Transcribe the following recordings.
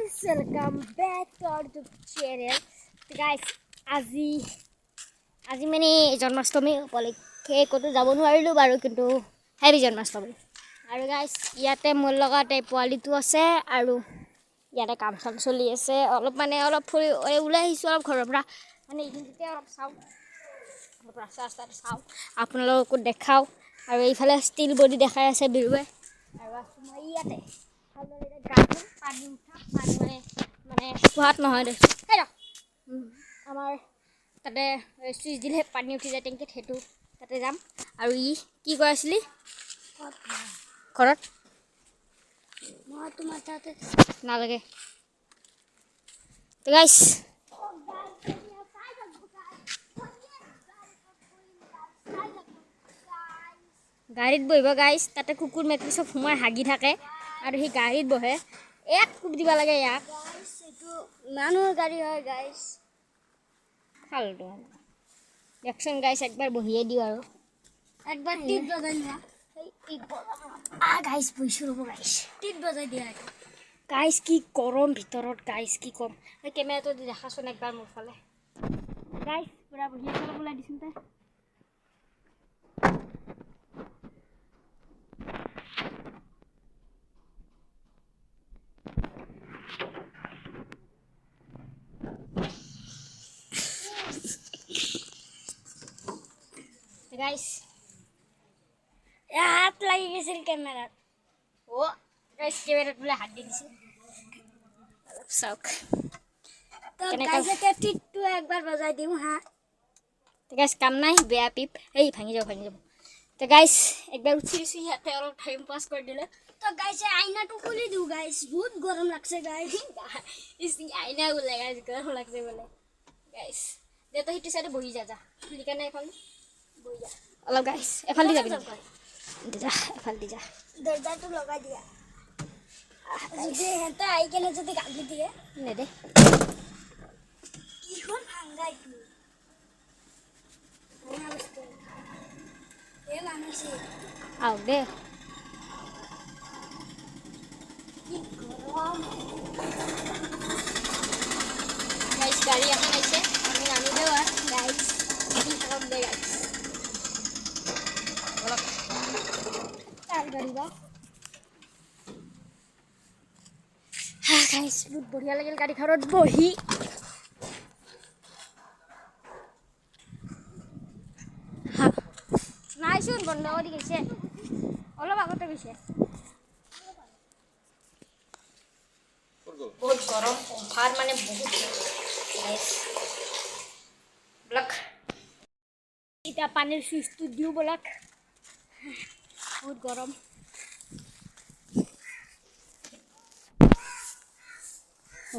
guys, welcome back to our YouTube channel. So guys, আজি মানে জন্মাষ্টমী উপলক্ষে ক'তো যাব নোৱাৰিলোঁ বাৰু, কিন্তু হেভি জন্মাষ্টমী। আৰু গাইজ ইয়াতে মোৰ লগত এই পোৱালিটো আছে আৰু ইয়াতে কাম চাম চলি আছে। অলপ ফুৰি ওলাই আহিছোঁ অলপ ঘৰৰ পৰা, মানে এইখিনিতে অলপ চাওঁ, ৰাস্তাটো চাওঁ, আপোনালোককো দেখাওঁ। আৰু এইফালে ষ্টিল বডি দেখাই আছে বিৰুৱে। আৰু আছোঁ মই ইয়াতে পানী উঠা পানী মানে কুঁৱাত নহয় দে, আমাৰ তাতে চুইচ দিলে পানী উঠি যায় টেংকিত, সেইটো তাতে যাম। আৰু কি কৈ আছিলি ঘৰত? মই তোমাৰ তাতে নালাগে গাইছ। গাড়ীত বহিব গাইছ, তাতে কুকুৰ মেকুৰী চব সোমাই হাগি থাকে আৰু সি গাড়ীত বহে। এক কোব দিব লাগে ইয়াক। এইটো মানুহৰ গাড়ী হয় গাইছ, ফাল্টু দেখচোন গাইছ। একবাৰ বহিয়ে দিওঁ আৰু একবাৰ টিপ বজাই দিয়া। গাইছ বহিছোঁ ৰ'ব গাইছ, টিপ বজাই দিয়া গাইছ। কি গৰম ভিতৰত গাইছ, কি কম। কেমেৰাটো দি দেখাচোন একবাৰ মোৰ ফালে গাইছ, পূৰা বহি অলপ ওলাই দিছোন তাই। গাইছ হাত লাগি গৈছিল কেমেৰাত। গাইছ কেমেৰাত বোলে হাত দি দিছে, অলপ চাওক। টিপটো একবাৰ বজাই দিওঁ হা। গাইছ কাম নাই, বেয়া পিপ এই ভাঙি যাব। তো গাইছ একবাৰ উঠি দিছোঁ ইয়াতে, অলপ টাইম পাছ কৰি দিলে। তো গাইছে আইনাটো খুলি দিওঁ গাইছ, বহুত গৰম লাগছে গাইছ। আইনা বোলে গাইছ, গৰম লাগছে বোলে গাইছ। দে তো সেইটো চাইডে বহি যা খুলি কেনে এখন বহি যা অলপ গাইছ। এফালে যাবি যা, এফালে যা, দরজাটো লগাই দিয়া। যদি হেঁতে আহি কেনে যদি গালি দিয়ে নেদে কিখন ভাঙ্গাই আও দে। গাইছ গাড়ী এখন আহিছে, আমি নামি দেওঁ আৰু গাইছ কি খাম দে গাইছ। অলপ কাৰ গাড়ী বা গাইছ, বহুত বঢ়িয়া লাগিল গাড়ীখনত বহি। নাইচোন বন্ধ কৰি গৈছে, অলপ আগতে গৈছে। বহুত গৰম অভাৰ, মানে বহুত ব্লক। এতিয়া পানীৰ চুইচটো দিওঁ বলক, বহুত গৰম।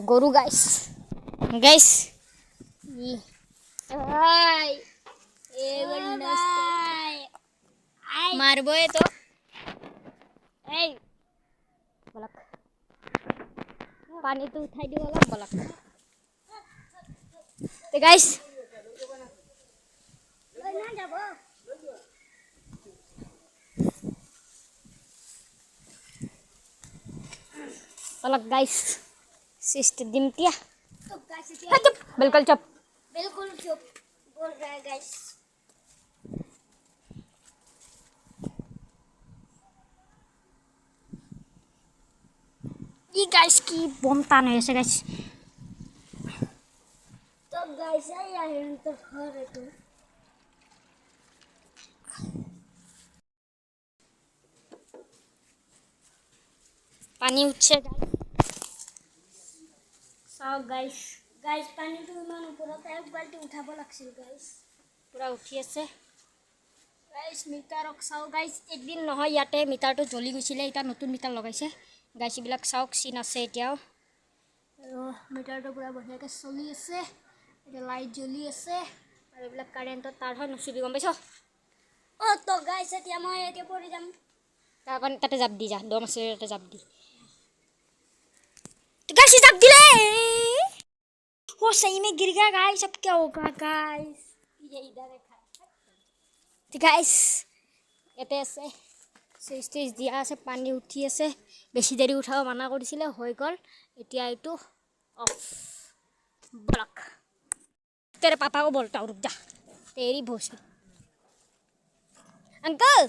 গৰু গাইছ মারবই তো এই বলক, পানি তো উঠাই দিও অলপ বলক। তো গাইস बलक गाइस सिस्टर दिमतिया चुप, बिल्कुल चुप बोल रहा है गाइस। ये गाइस की बम तान है ऐसे गाइस। तो गाइस है तो घर है तो पानी उठছে চাওক গাইস। পানীটো ইমান ওপৰত, এক বাল্টি উঠাব লাগছিল গাইস। পুৰা উঠি আছে গাইস। মিটাৰক চাওক গাইস, একদিন নহয় ইয়াতে মিটাৰটো জ্বলি গৈছিলে, এটা নতুন মিটাৰ লগাইছে গাইস। এইবিলাক চাওক চিন আছে এতিয়াও, আৰু মিটাৰটো পুৰা বঢ়িয়াকৈ চলি আছে। এতিয়া লাইট জ্বলি আছে আৰু এইবিলাক কাৰেণ্টৰ তাৰ হয়, নুচুবি গম পাইছ। তো গাইস এতিয়া মই পৰি যাম, তাতে জাপ দি যা, দম আছে তাতে জাপ দি। गाइस जब दिले वो सही में गिर गया गाइस, अब क्या होगा गाइस। ये इधर है गाइस, ये ऐसे সুইচ টুইচ দিয়া আছে, পানী উঠি আছে। বেছি দেৰি উঠাব মানা কৰিছিলে, হৈ গ'ল। এতিয়া এইটো অফ। বলক तेरे पापा को बोलता हूँ, रुक जा। तेरी भोसड़ी अंकल,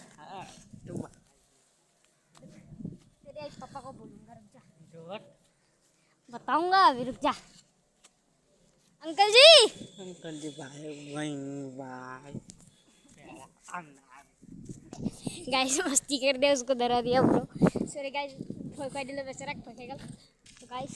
तेरे पापा को बोलूंगा, रुक जा। बताऊंगा अभी, रुक जा। अंकल जी बाय। गाइस मस्ती कर दे, उसको डरा दिया ब्रो। सॉरी गाइस, भय दिले बेचारा भय गल। तो गाइस